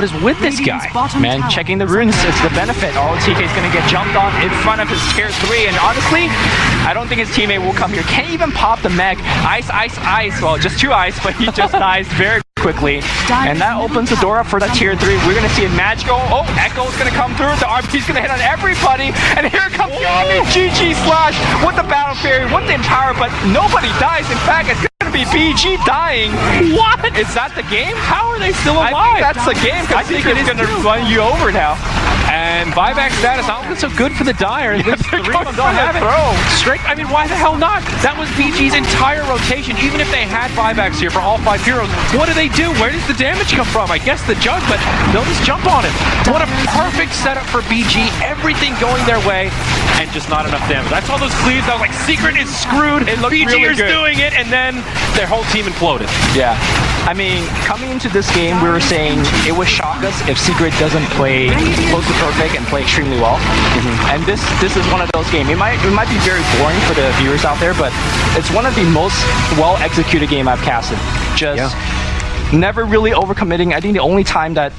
What is with this guy? Man, checking the runes, it's the benefit. All TK is going to get jumped on in front of his tier 3, and honestly, I don't think his teammate will come here. Can't even pop the mech. Ice, ice, ice. Well, just 2 ice, but he just dies very quickly. And that opens the door up for that tier 3. We're going to see a magical. Oh, Echo's going to come through. The RP's going to hit on everybody. And here comes the Army GG Slash with the Battle Fairy, with the Empower, but nobody dies. In fact, it's going to be BG dying. What? Is that the game? How are they still alive? I think that's the game, because I think it's going to run you over now. And buyback status not looking so good for the Dire. Yeah, 3 of them don't have it. Straight, I mean, why the hell not? That was BG's entire rotation. Even if they had buybacks here for all 5 heroes, what do they do? Where does the damage come from? I guess the jug, but they'll just jump on it. What a perfect setup for BG. Everything going their way, and just not enough damage. I saw those cleaves. I was like, Secret is screwed. BG is doing it, and then their whole team imploded. Yeah. I mean, coming into this game, we were saying it would shock us if Secret doesn't play close to perfect and play extremely well. And this is one of those games. It might be very boring for the viewers out there, but it's one of the most well-executed game I've casted. Just never really overcommitting. I think the only time that,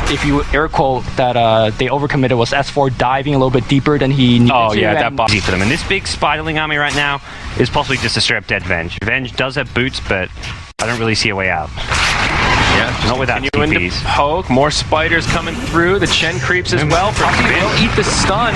if you air quote, that they overcommitted was S4 diving a little bit deeper than he needed to. Oh yeah, that box for them. And this big Spiderling army right now is possibly just a straight up dead Venge. Venge does have boots, but I don't really see a way out. Yeah, just not without continuing to poke. More spiders coming through. The Chen creeps as well. Puppy will eat the stun.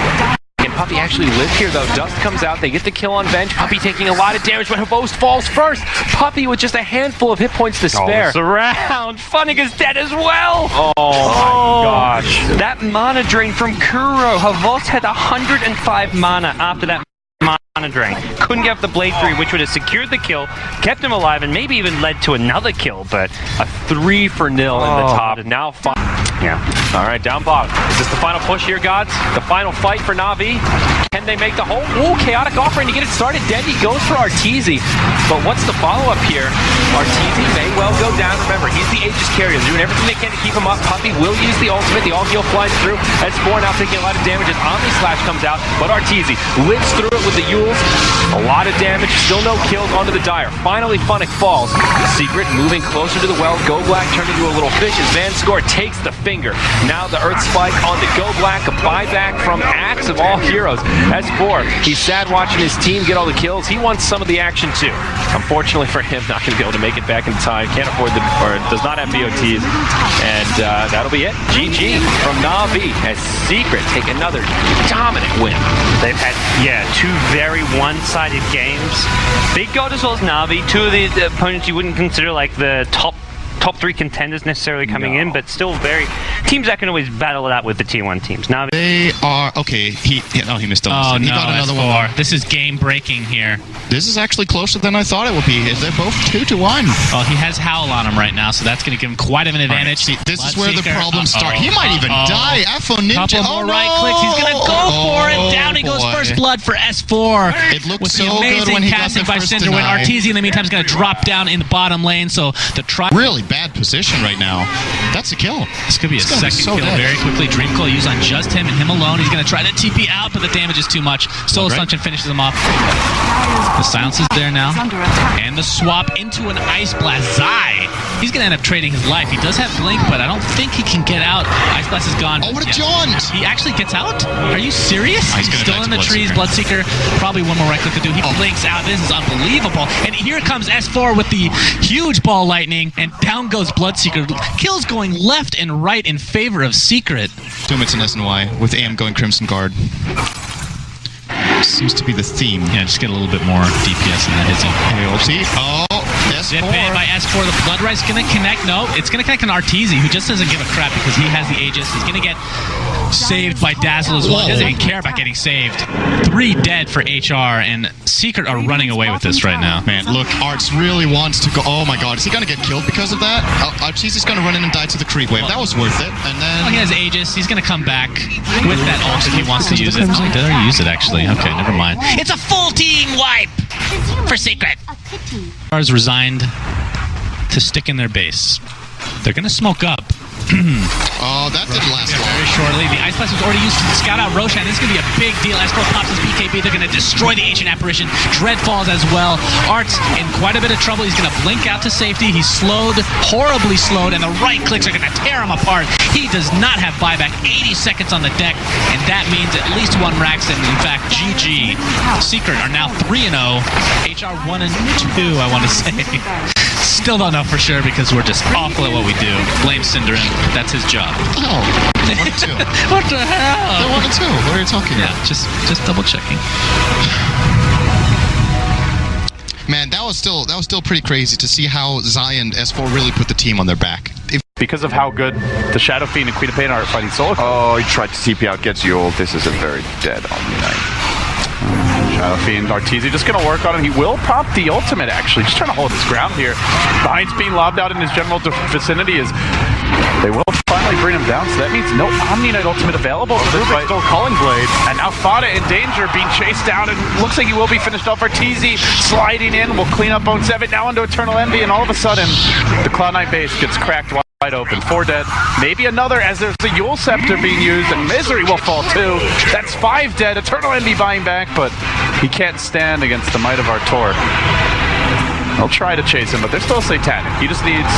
Can Puppy actually live here though? Dust comes out. They get the kill on Venge. Puppy taking a lot of damage, but Havost falls first. Puppy with just a handful of hit points to spare. Surround. Funnig is dead as well. Oh my gosh. That mana drain from Kuro. Havost had 105 mana after that mana drain. Couldn't get up the Blade 3, which would have secured the kill, kept him alive, and maybe even led to another kill, but a 3-0 in the top. And now 5. Yeah. All right, down bottom. Is this the final push here, gods? The final fight for Na'Vi? Can they make the hole? Ooh, chaotic offering to get it started. Dendy goes for Arteezy. But what's the follow-up here? Arteezy may well go down. Remember, he's the Aegis carrier. They're doing everything they can to keep him up. Puppy will use the ultimate. The all-heal flies through. S4 now taking a lot of damage as Omni Slash comes out. But Arteezy lives through it with the Yules. A lot of damage. Still no kills onto the Dire. Finally, Funnick falls. Secret moving closer to the well. Go Black turned into a little fish as Van Score takes the finger. Now the Earth Spike on the Go Black. A buyback from Axe of all heroes. S4, he's sad watching his team get all the kills. He wants some of the action too. Unfortunately for him, not going to be able to make it back in time. Can't afford the, or does not have BOTs. And that'll be it. GG from Na'Vi as Secret take another dominant win. They've had, 2 very one-sided games. Big God as well as Na'Vi, 2 of the opponents you wouldn't consider like the top 3 contenders necessarily coming in, but still very teams that can always battle it out with the Tier 1 teams. Now they are okay. He missed. Oh no, he got another one. This is game breaking here. This is actually closer than I thought it would be. They're both 2-1. Oh, he has Howl on him right now, so that's going to give him quite of an advantage. Right. See, this is where the problems start. He might even die. Afro Ninja. Couple more right clicks. He's going to go for it. Down he goes. First blood for S4. It looked with so the amazing good when he got the by first Cinder. When deny. Arteezy in the meantime is going to drop down in the bottom lane, so the try. Really bad position right now. That's a kill. This could be a second kill very quickly. Dream Coil used on just him and him alone. He's going to try to TP out, but the damage is too much. Soul Ascension finishes him off. The silence is there now. And the swap into an Ice Blast. Zai. He's going to end up trading his life. He does have Blink, but I don't think he can get out. Ice Blast is gone. Oh, what a jaunt! He actually gets out? Are you serious? He's still in the trees. Bloodseeker. Probably one more right click to do. He blinks out. This is unbelievable. And here comes S4 with the huge ball lightning, and down goes Bloodseeker. Kills going left and right in favor of Secret. 2 minutes in SNY with AM going Crimson Guard. Seems to be the theme. Yeah, just get a little bit more DPS in that hizzy. S4. Zip in by S4. The Blood Ride's going to connect. No, it's going to connect on Arteezy, who just doesn't give a crap because he has the Aegis. He's going to get saved by Dazzle as well. He doesn't even care about getting saved. 3 dead for HR, and Secret are running away with this right now. Man, look, Arts really wants to go. Oh my god, is he going to get killed because of that? Arteezy's going to run in and die to the creep wave. That was worth it. And then... Oh, he has Aegis. He's going to come back with that ult if he wants to use it. Oh, he did already use it, actually. Okay, never mind. It's a full team wipe for Secret. Is resigned to stick in their base. They're going to smoke up. Oh, that didn't last long. Very shortly. The Ice Blast was already used to scout out Roshan. This is going to be a big deal. S4 pops his BKB. They're going to destroy the Ancient Apparition. Dread falls as well. Art's in quite a bit of trouble. He's going to blink out to safety. He's slowed, horribly slowed, and the right clicks are going to tear him apart. He does not have buyback. 80 seconds on the deck, and that means at least one Raxton. In fact, GG. Secret are now 3-0. HR 1 and 2, I want to say. Still don't know for sure because we're just awful at what we do. Blame Cinderin. That's his job. Oh, 1-2. What the hell? They're 1-2. What are you talking about? Just double checking. Man, that was still pretty crazy to see how Zion S4 really put the team on their back. Because of how good the Shadow Fiend and Queen of Pain are at fighting solo. Oh, he tried to TP out, gets you ult. This is a very dead Omni Knight. Shadow Fiend, Arteezy just going to work on him. He will pop the ultimate, actually. Just trying to hold his ground here. Bind's being lobbed out in his general vicinity is... They will finally bring him down, so that means no Omni Knight ultimate available for this fight. Still Calling Blade. And now Fada in danger, being chased down, and looks like he will be finished off. Arteezy sliding in, will clean up Bone 7, now into Eternal Envy, and all of a sudden, the Cloud9 base gets cracked wide open. 4 dead. Maybe another, as there's the Yule Scepter being used, and Misery will fall too. That's 5 dead. Eternal Envy buying back, but he can't stand against the might of Artor. They'll try to chase him, but they're still satanic. He just needs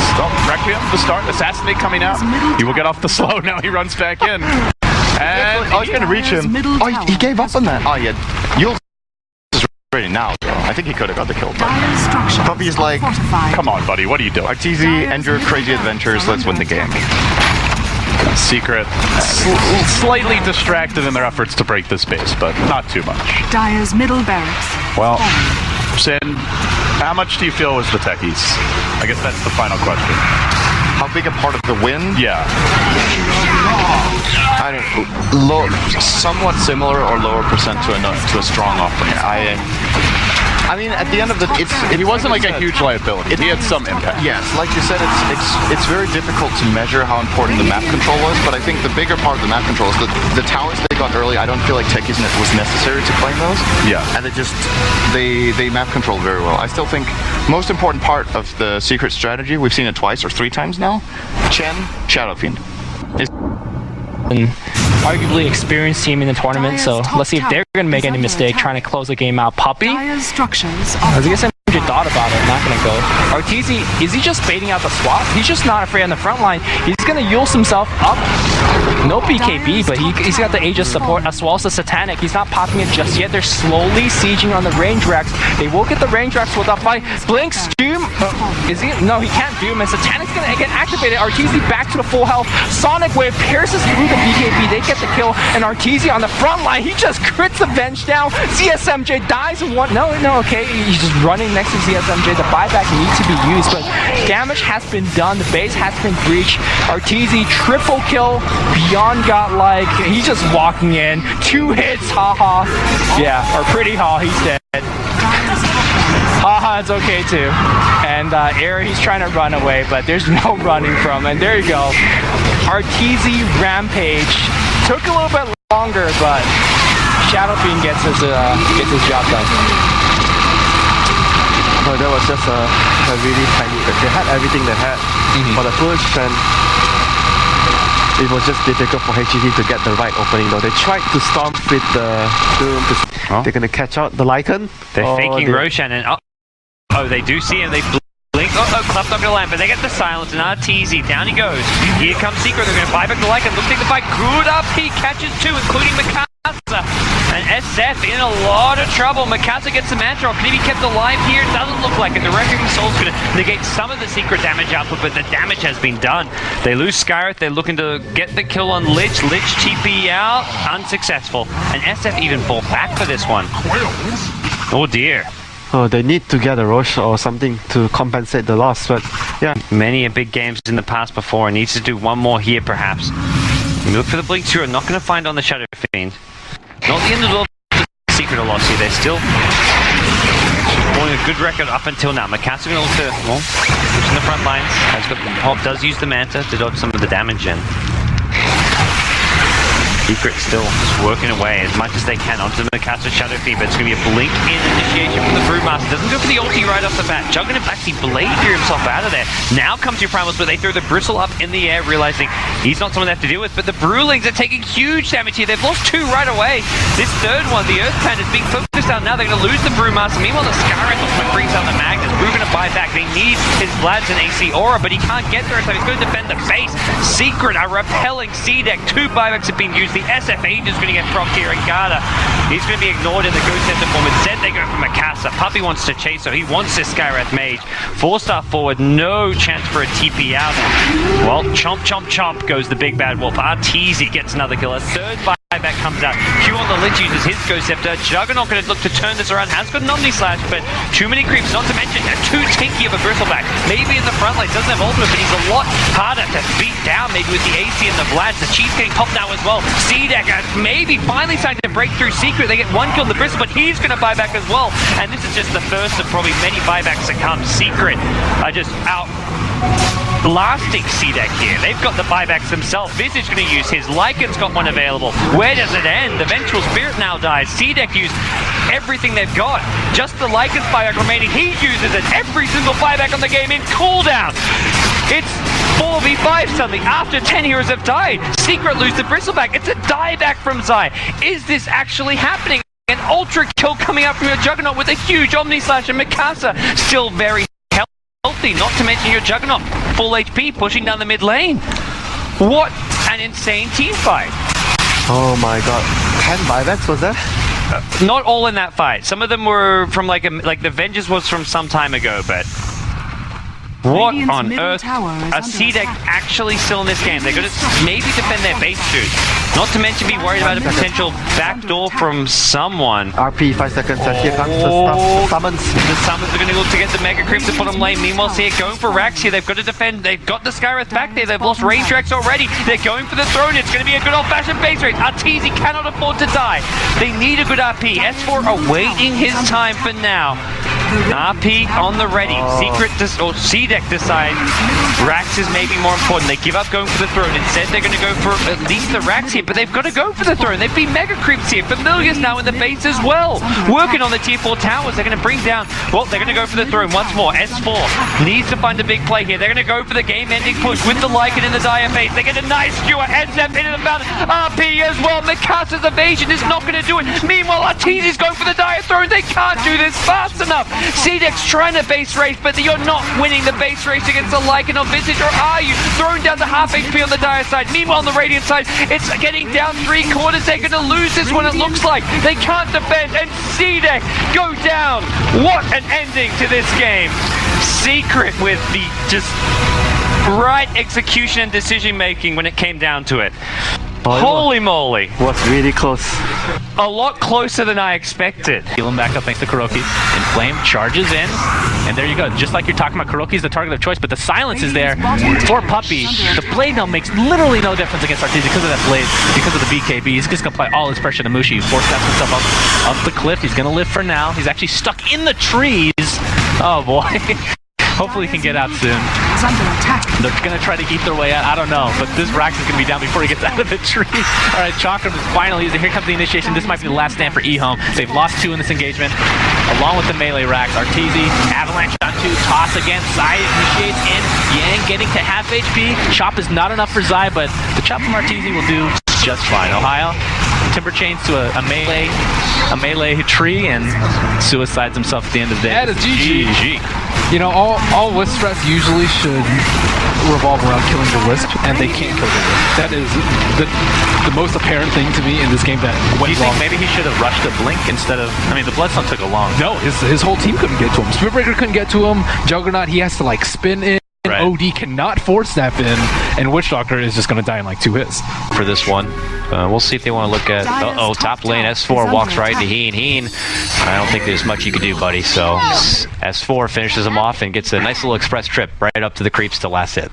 Requiem to start, Assassinate coming out. He will get off the slow, now he runs back in. And he's going to reach him. Oh, he gave up on that. Oh, yeah. Yule is ready now, though. I think he could have got the kill, but Puppy's like, come on, buddy, what are you doing? Arteezy, end your crazy adventures, let's win the game. Secret, slightly distracted in their efforts to break this base, but not too much. Dire's middle barracks. Well, Sin, how much do you feel was the techies? I guess that's the final question. How big a part of the win? Yeah. I don't somewhat similar or lower percent to a strong offering. I mean, at the end of the, he wasn't like a huge liability. He had some impact. Yes, like you said, it's very difficult to measure how important the map control was. But I think the bigger part of the map control is the towers they got early. I don't feel like techies was necessary to claim those. Yeah, and they map control very well. I still think most important part of the secret strategy, we've seen it twice or 3 times now. Chen, Shadow Fiend. And arguably experienced team in the tournament, so let's see if they're going to make any mistake trying to close the game out. Puppy? I guess MJ thought about it, not going to go. Arteezy, is he just baiting out the swap? He's just not afraid on the front line. He's going to Yule himself up. No BKB, but he's got the Aegis support as well as the Satanic. He's not popping it just yet. They're slowly sieging on the range racks. They will get the range racks without fight. Blinks, Doom. Is he? No, he can't Doom, and Satanic's going to get activated. Arteezy back to the full health. Sonic Wave pierces through the BKB. They get the kill, and Arteezy on the front line, he just crits the bench down. ZSMJ dies in one. No, okay. He's just running next to ZSMJ. The buyback needs to be used, but damage has been done. The base has been breached. Arteezy triple kill. Beyond godlike. He's just walking in. 2 hits. Haha. Yeah, or pretty ha. He's dead. Haha, it's okay too. And Air, he's trying to run away, but there's no running from. And there you go. Arteezy Rampage. Took a little bit longer, but Shadow Fiend gets his job done. Well, that was just a really tiny. They had everything they had for the push, and it was just difficult for HGT to get the right opening. Though they tried to storm with the Doom. They're gonna catch out the Lycan. They're faking Roshan, and oh, they do see him. They blink. Oh, clapped up your lamp, but they get the silence, and Arteezy, down he goes. Here comes Secret. They're gonna buy back the Lycan. Looks like the fight good up. He catches 2, including Mikasa. And SF in a lot of trouble. Mikasa gets the Mantra. Can he be kept alive here? Doesn't look like it. The Reckoning Soul's going to negate some of the secret damage output, but the damage has been done. They lose Skyreth. They're looking to get the kill on Lich. Lich TP out. Unsuccessful. And SF even fought back for this one. Oh dear. Oh, they need to get a Roche or something to compensate the loss, but yeah. Many a big games in the past before, and needs to do one more here perhaps. We look for the Blink 2, are not going to find on the Shadow Fiend. Not the end of the secret or loss here, they're still holding a good record up until now. Mikasa going to look to, well, pushing the front lines. Has got, does use the Manta to dodge some of the damage in. Secret still just working away as much as they can onto the Mikasa Shadow Feed, but it's going to be a blink in initiation from the Brewmaster. Doesn't go for the ulti right off the bat. Juggernaut actually blade through himself out of there. Now comes your Primals, but they throw the Bristle up in the air, realizing he's not someone they have to deal with, but the Brewlings are taking huge damage here. They've lost 2 right away. This third one, the Earth Pan, is being focused on now. They're going to lose the Brewmaster. Meanwhile, the Scarlet ultimate brings out the Magnus. Brew going to buy back. They need his Vlad's and AC Aura, but he can't get there, so he's going to defend the base. Secret are repelling C-Deck. 2 buybacks have been used. The SF8 is going to get procced here, and Garda, he's going to be ignored in the Ghost Center form. Instead, they go for Mikasa. Puppy wants to chase, so he wants this Skywrath Mage. 4-star forward, no chance for a TP out. Well, chomp, chomp, chomp goes the big bad wolf. Arteezy gets another kill. A third buyback comes out. Q on the Lynch uses his Ghost Scepter. Juggernaut going to look to turn this around. Has got an Omni Slash, but too many creeps, not to mention too tinky of a Bristleback. Maybe in the front line, doesn't have ultimate, but he's a lot harder to beat down, maybe with the AC and the Vlads. The Chief's getting popped now as well. C-Deck maybe finally starting to break through Secret. They get 1 kill on the Bristle, but he's going to buy back as well. And this is just the first of probably many buybacks to come. Secret are just out blasting C-Deck here. They've got the buybacks themselves. Visage going to use his. Lycan's got one available. Where does it end? The Vengeful Spirit now dies. C-Deck used everything they've got. Just the Lycan's buyback remaining. He uses it. Every single buyback on the game in cooldown. It's 4v5 suddenly after 10 heroes have died. Secret lose the Bristleback. It's a dieback from Zai. Is this actually happening? An ultra kill coming up from your Juggernaut with a huge Omni Slash, and Mikasa still very healthy, not to mention your Juggernaut full HP pushing down the mid lane. What an insane team fight. Oh my god. 10 buybacks was that? Not all in that fight. Some of them were from like the Vengeance was from some time ago, but what on earth? Are C-Deck actually still in this game? They're going to maybe defend their base suit. Not to mention be worried about a potential backdoor from someone. RP 5 seconds and here comes the summons. The summons are going to look to get the Mega Creeps to bottom lane. Meanwhile, see it going for Rax here. They've got to defend. They've got the Skywrath back there. They've lost range Rax already. They're going for the throne. It's going to be a good old-fashioned base race. Arteezy cannot afford to die. They need a good RP. S4 awaiting his time for now. RP on the ready. Secret or C-Deck decide Rax is maybe more important. They give up going for the throne. Instead, they're going to go for at least the Rax here, but they've got to go for the throne. They've been Mega Creeps here. Familiars now in the base as well. Working on the tier 4 towers. They're going to bring down, well, they're going to go for the throne once more. S4 needs to find a big play here. They're going to go for the game-ending push with the Lycan in the dire phase. They get a nice skewer. SF into the mountain. RP as well. Mikasa's evasion is not going to do it. Meanwhile, Arteezy's going for the dire throne. They can't do this fast enough. C-Deck's trying to base race, but you're not winning the base race against the Lycan or Visage, or are you? Thrown down to half HP on the dire side. Meanwhile, on the Radiant side, it's getting down 3/4. They're going to lose this one, it looks like. They can't defend, and C-Deck go down. What an ending to this game. Secret with the just right execution and decision making when it came down to it. Holy moly. Was really close. A lot closer than I expected. Healing back up thanks to Kuroki. Inflame charges in, and there you go. Just like you're talking about, Kuroki's the target of choice, but the silence is there for Puppy. The blade now makes literally no difference against Arteezy because of that blade, because of the BKB. He's just gonna apply all his pressure to Mushi. Force steps himself up the cliff. He's gonna live for now. He's actually stuck in the trees. Oh boy. Hopefully he can get out soon. They're going to try to eat their way out. I don't know, but this Rax is going to be down before he gets out of the tree. All right, Chakram is finally using. Here comes the initiation. This might be the last stand for eHome. They've lost 2 in this engagement, along with the melee Rax. Arteezy, avalanche on 2, toss again. Zai initiates in. Yang getting to half HP. Chop is not enough for Zai, but the chop from Arteezy will do just fine. Ohio, Timber chains to a melee tree and suicides himself at the end of the day. That is GG. You know, all Wisp strats usually should revolve around killing the Wisp, and they can't kill the Wisp. That is the most apparent thing to me in this game that went wrong. Do you think maybe he should have rushed the Blink instead of... I mean, the Bloodstone took a long... No, his whole team couldn't get to him. Spitbreaker couldn't get to him. Juggernaut, he has to, like, spin in. Right. OD cannot force snap in, and Witch Doctor is just going to die in like 2 hits. For this one, we'll see if they want to look at... top lane, S4 walks right into Heen. I don't think there's much you can do, buddy, so S4 finishes him off and gets a nice little express trip right up to the creeps to last hit.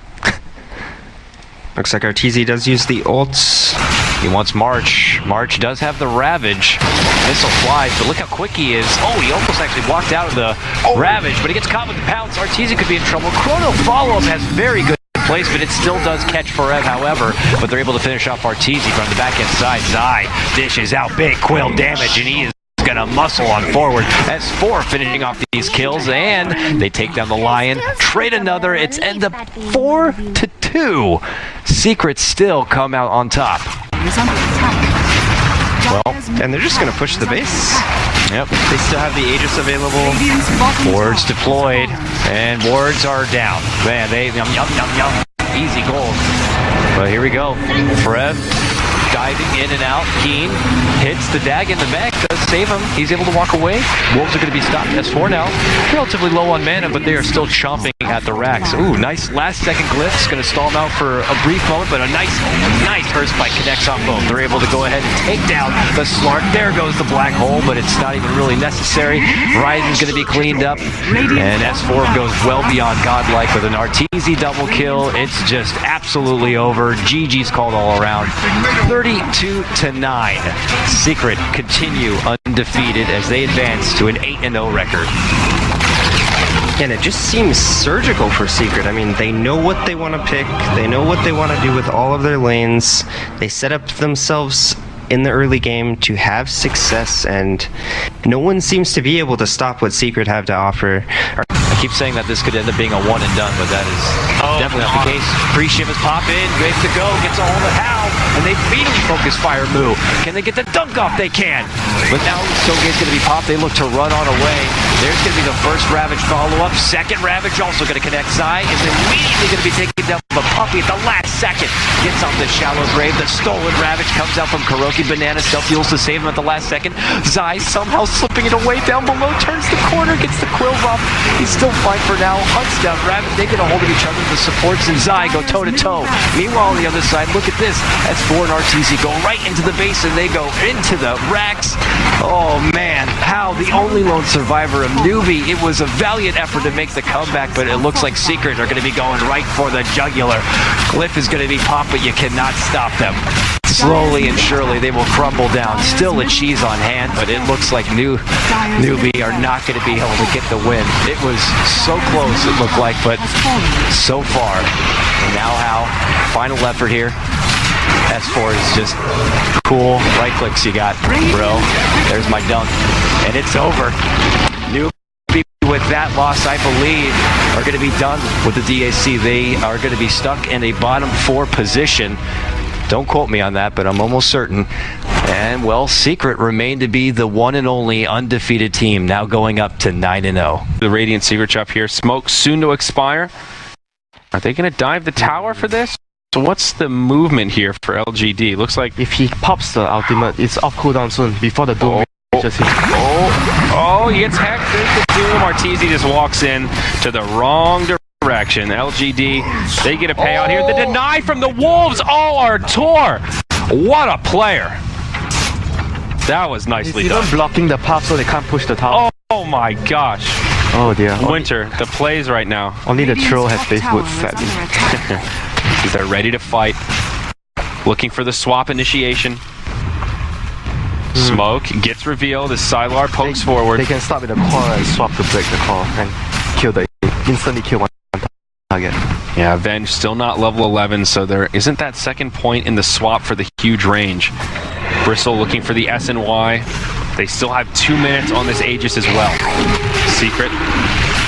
Looks like Arteezy does use the ults. He wants March. March does have the Ravage. Missile flies, but look how quick he is. Oh, he almost actually walked out of the Ravage, but he gets caught with the pounce. Arteezy could be in trouble. Chrono follow-up has very good place, but it still does catch Forev, however, but they're able to finish off Arteezy from the back-end side. Zai dishes out big Quill damage, and he is gonna muscle on forward. S4 finishing off these kills, and they take down the Lion, trade another. It's end up 4-2. Secret still come out on top. Well, and they're just going to push the base. Yep. They still have the Aegis available. Wards deployed, and wards are down. Man, they yum, yum, yum, yum. Easy goal. But here we go. Forev diving in and out. Keen hits the DAC in the back, does save him. He's able to walk away. Wolves are going to be stopped. S4 now relatively low on mana, but they are still chomping at the racks. Ooh, nice last second glyphs. Going to stall them out for a brief moment, but a nice Earth Spike connects on both. They're able to go ahead and take down the Slark. There goes the black hole, but it's not even really necessary. Ryzen's going to be cleaned up, and S4 goes well beyond godlike with an Arteezy double kill. It's just absolutely over. GG's called all around. 32-9. Secret continue undefeated as they advance to an 8-0 record. And it just seems surgical for Secret. I mean, they know what they want to pick. They know what they want to do with all of their lanes. They set up themselves in the early game to have success, and no one seems to be able to stop what Secret have to offer. I keep saying that this could end up being a one and done, but that is definitely not the case. Pre-shiv is pop in, ready to go, gets a hold of Hal, and they beat him. Focus fire move. Can they get the dunk off? They can. But now Soge's going to be popped. They look to run on away. There's going to be the first Ravage follow-up. Second Ravage also going to connect. Zai is immediately going to be taken down by Puppy at the last second. Gets on the shallow grave. The stolen Ravage comes out from Kuroki. Banana self-heals to save him at the last second. Zai somehow slipping it away down below. Turns the corner. Gets the quills off. He's still fine for now. Hunts down Ravage. They get a hold of each other. The supports and Zai go toe-to-toe. Meanwhile, on the other side, look at this. S4 and Arteezy go right into the base, and they go into the racks. Oh, man. How the only lone survivor of Newbie. It was a valiant effort to make the comeback, but it looks like Secret are going to be going right for the jugular. Glyph is going to be popped, but you cannot stop them. Slowly and surely, they will crumble down. Still a cheese on hand, but it looks like Newbie are not going to be able to get the win. It was so close, it looked like, but so far. And now Hal, final effort here. S4 is just cool. Right clicks you got, bro. There's my dunk. And it's over. Newbie with that loss, I believe, are going to be done with the DAC. They are going to be stuck in a bottom 4 position. Don't quote me on that, but I'm almost certain. And, well, Secret remain to be the one and only undefeated team, now going up to 9-0. The Radiant Secret Shop here. Smoke soon to expire. Are they going to dive the tower for this? So what's the movement here for LGD? Looks like If he pops the ultimate, it's off cooldown soon, before the Doom reaches him. he gets hacked. There's the Doom. Arteezy just walks in to the wrong direction. LGD, they get a payout here. The deny from the Wolves. Oh, Artur! What a player! That was nicely He's done. even blocking the path so they can't push the tower. Oh my gosh. Oh dear. Winter, the plays right now. Only the troll has base boots, sadly. They're ready to fight. Looking for the swap initiation. Smoke gets revealed as Sylar pokes forward. They can start with the core and swap to break the core and instantly kill one target. Yeah, Avenge still not level 11, so there isn't that second point in the swap for the huge range. Bristle looking for the S and Y. They still have 2 minutes on this Aegis as well. Secret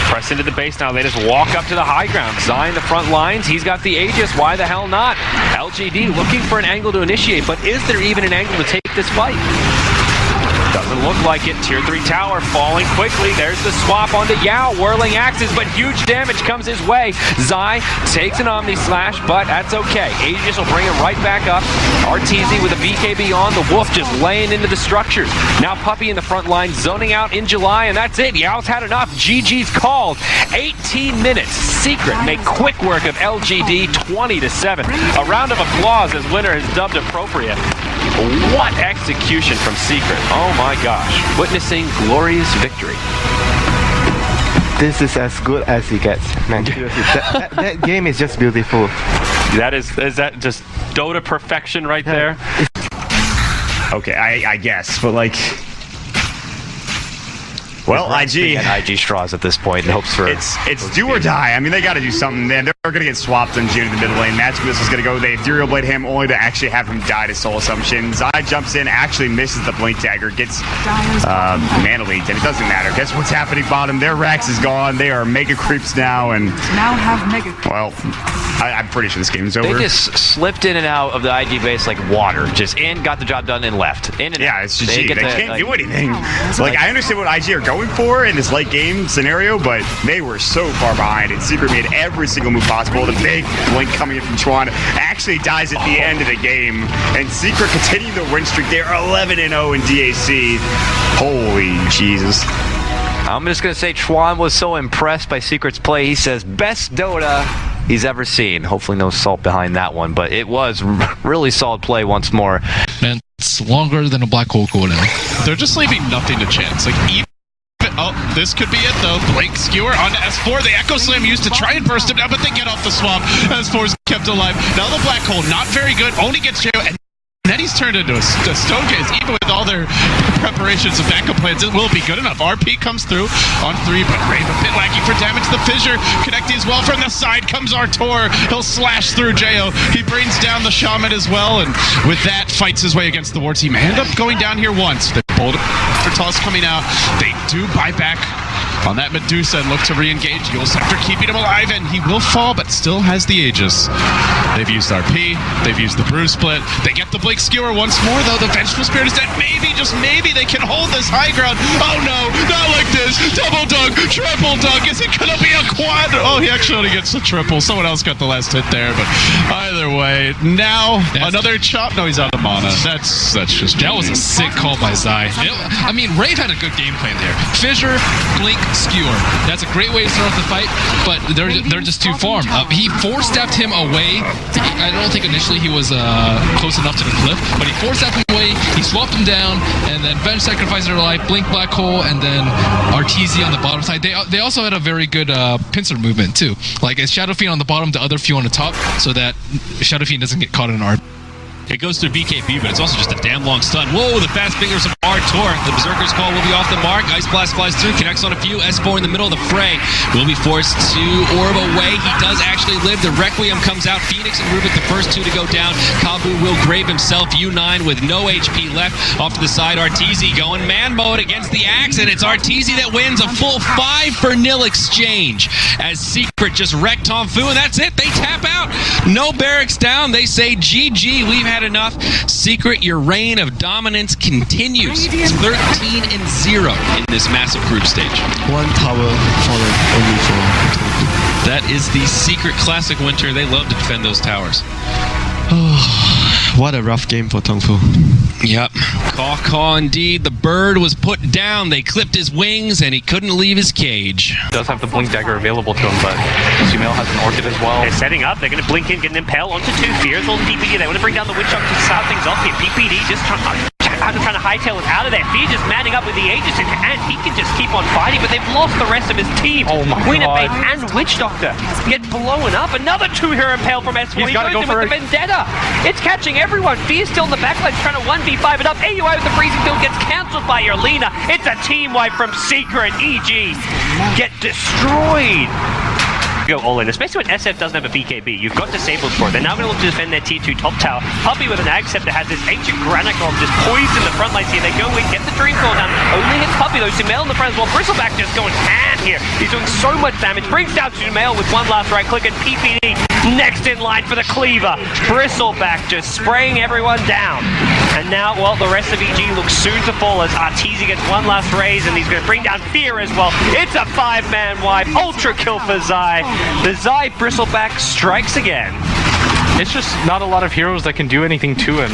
press into the base now. They just walk up to the high ground. Zai in the front lines. He's got the Aegis. Why the hell not? LGD looking for an angle to initiate, but is there even an angle to take this fight? Doesn't look like it. Tier 3 tower falling quickly. There's the swap onto Yao. Whirling axes, but huge damage comes his way. Zai takes an Omni Slash, but that's okay. Aegis will bring him right back up. Arteezy with a BKB on. The Wolf just laying into the structures. Now Puppy in the front line, zoning out in July, and that's it. Yao's had enough. GG's called. 18 minutes. Secret make quick work of LGD 20-7. A round of applause as winner is dubbed appropriate. What execution from Secret. Oh my gosh. Witnessing glorious victory. This is as good as it gets, man. Seriously, that game is just beautiful. Is that just Dota perfection right there? Okay, I guess, but like... Well, IG and IG straws at this point in hopes for it's do or die. I mean, they got to do something. They're going to get swapped on June in the middle lane. Magic Missile's going to go. They Ethereal Blade him only to actually have him die to Soul Assumption. Zai jumps in, actually misses the Blink Dagger, gets Mana Lead, and it doesn't matter. Guess what's happening bottom? Their Rax is gone. They are mega creeps now, and now have mega. Well, I'm pretty sure this game is over. They just slipped in and out of the IG base like water. Just in, got the job done, and left. In and yeah, out. it's GG. They can't do anything. Like, I understand what IG are going for in this late game scenario, but they were so far behind, and Secret made every single move possible. The big blink coming in from Chuan actually dies at the end of the game, and Secret continuing the win streak. They're 11-0 in DAC. Holy Jesus. I'm just going to say Chuan was so impressed by Secret's play. He says, best Dota he's ever seen. Hopefully no salt behind that one, but it was really solid play once more. Man, it's longer than a black hole cooldown. They're just leaving nothing to chance. Like, even oh, this could be it though. Blink Skewer on S4. The Echo Slam used to try and burst him down, but they get off the swamp. S4 is kept alive. Now the black hole, not very good. Only gets JO, and then he's turned into a stone case. Even with all their preparations and backup plans, it will be good enough. RP comes through on 3, but Rave a bit lacking for damage. The Fissure connecting as well. From the side comes Artur. He'll slash through JO. He brings down the Shaman as well, and with that, fights his way against the War Team. End up going down here once. They pulled for toss coming out. They do buy back on that Medusa and look to re-engage. Yule Scepter keeping him alive, and he will fall, but still has the Aegis. They've used RP. They've used the Brew Split. They get the Blink Skewer once more, though. The Vengeful Spirit is dead. Maybe, just maybe, they can hold this high ground. Oh no, not like this. Double dunk, triple dunk. Is it gonna be a quad? Oh, he actually only gets a triple. Someone else got the last hit there, but either way, now another chop. No, he's out of mana. That's just that was a sick call by Zai. I mean, Rave had a good game plan there. Fissure, Blink, Skewer. That's a great way to start off the fight, but they're just too far. He four-stepped him away. I don't think initially he was close enough to the cliff, but he four-stepped him away, he swapped him down, and then Venge sacrificed their life, Blink Black Hole, and then RTZ on the bottom side. They also had a very good pincer movement too. Like, it's Shadow Fiend on the bottom, the other few on the top, so that Shadow Fiend doesn't get caught in an RP. It goes through BKB, but it's also just a damn long stun. Whoa, the fast fingers of Artur. The Berserker's Call will be off the mark. Ice Blast flies through, connects on a few. S4 in the middle of the fray. Will be forced to orb away. He does actually live. The Requiem comes out. Phoenix and Rubik, the first two to go down. Kabu will grave himself. U9 with no HP left. Off to the side, Arteezy going man mode against the Axe, and it's Arteezy that wins a full 5-0 exchange. As Secret just wrecked Tom Fu, and that's it. They tap out. No barracks down. They say GG. We've had enough. Secret, your reign of dominance continues. It's 13-0 in this massive group stage. One tower fallen only for. That is the Secret Classic Winter. They love to defend those towers. What a rough game for Tongfu. Yep. Caw indeed. The bird was put down. They clipped his wings, and he couldn't leave his cage. Does have the Blink Dagger available to him, but Sumail has an Orchid as well. They're setting up. They're going to blink in, get an Impale onto 2 Fears. All the PPD. They want to bring down the Witch Doctor to start things off here. PPD just trying to hightail it out of there. Fear just manning up with the Aegis in hand. He can just keep on fighting, but they've lost the rest of his team. Oh my Winterbait God. and Witch Doctor get blown up. Another 2-hero Impale from S4. He's got to go in for with the Vendetta. It's catching everyone. Fear's still in the backline trying to 1v5 it up. AUI with the freezing build gets cancelled by Yerlina. It's a team wipe from Secret. EG get destroyed. Go all in, especially when SF doesn't have a BKB. You've got disables for it. They're now going to look to defend their tier 2 top tower. Puppy with an Ag Scepter has this ancient Granicron just poised in the front lines here. They go in, get the Dreamcall down. Only hits Puppy though. Sumail in the front as well. Bristleback just going ham here. He's doing so much damage. Brings down Sumail with one last right click, and PPD next in line for the Cleaver. Bristleback just spraying everyone down. And now, well, the rest of EG looks soon to fall as Arteezy gets one last raise, and he's going to bring down Fear as well. It's a 5-man wipe. Ultra kill for Zai. The Zai Bristleback strikes again. It's just not a lot of heroes that can do anything to him.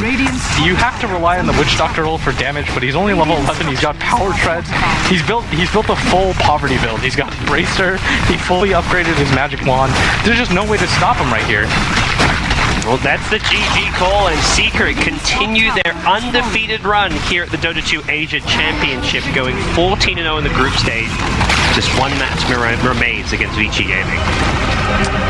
You have to rely on the Witch Doctor roll for damage, but he's only level 11. He's got Power Treads. He's built a full poverty build. He's got Bracer. He fully upgraded his Magic Wand. There's just no way to stop him right here. Well, that's the GG call, and Secret continue their undefeated run here at the Dota 2 Asia Championship, going 14-0 in the group stage. Just one match remains against Vici Gaming.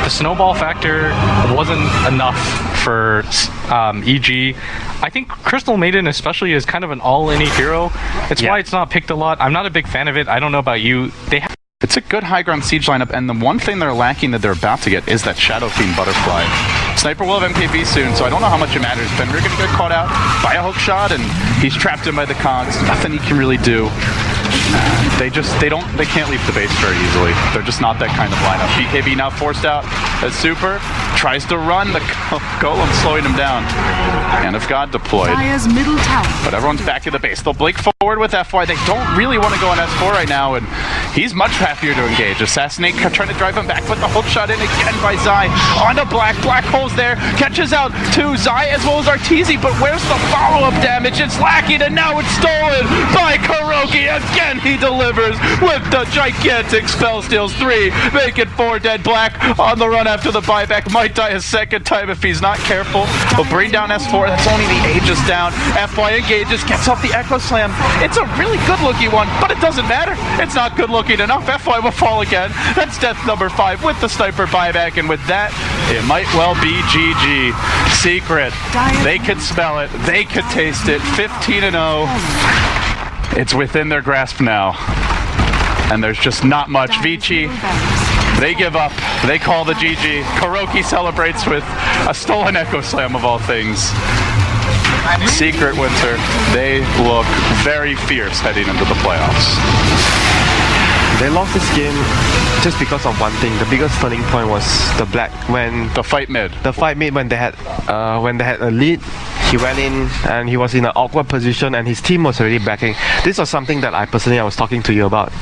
The snowball factor wasn't enough for EG. I think Crystal Maiden especially is kind of an all-in hero. It's why it's not picked a lot. I'm not a big fan of it. I don't know about you. It's a good high ground siege lineup, and the one thing they're lacking that they're about to get is that Shadow Fiend Butterfly. Sniper will have MKB soon, so I don't know how much it matters. Fenrir gonna get caught out by a hook shot, and he's trapped in by the cogs. Nothing he can really do. They can't leave the base very easily. They're just not that kind of lineup. BKB now forced out as Super tries to run. The Golem slowing him down. Hand of God deployed. Middle tower. But everyone's back in the base. They'll blink forward with FY. They don't really want to go on S4 right now, and he's much happier to engage. Assassinate trying to drive him back, but the hook shot in again by Zai. On to Black. Black hole's there. Catches out to Zai as well as Arteezy, but where's the follow-up damage? It's lacking, and now it's stolen by Kuroki. Again, he delivers with the gigantic spell steals 3. Make it 4 dead. Black on the run after the buyback. Might die a second time if he's not careful. He'll bring down S4. That's only the Aegis down. FY engages, gets off the Echo Slam. It's a really good-looking one, but it doesn't matter. It's not good-looking enough. FY will fall again. That's death number 5 with the sniper buyback, and with that, it might well be GG. Secret. They could smell it. They could taste it. 15-0. It's within their grasp now. And there's just not much. Vici, they give up. They call the GG. Kuroki celebrates with a stolen Echo Slam of all things. Secret Winter, they look very fierce heading into the playoffs. They lost this game just because of one thing. The biggest turning point was the Black when the fight mid. The fight mid when they had a lead. He went in and he was in an awkward position, and his team was already backing. This was something that I was talking to you about.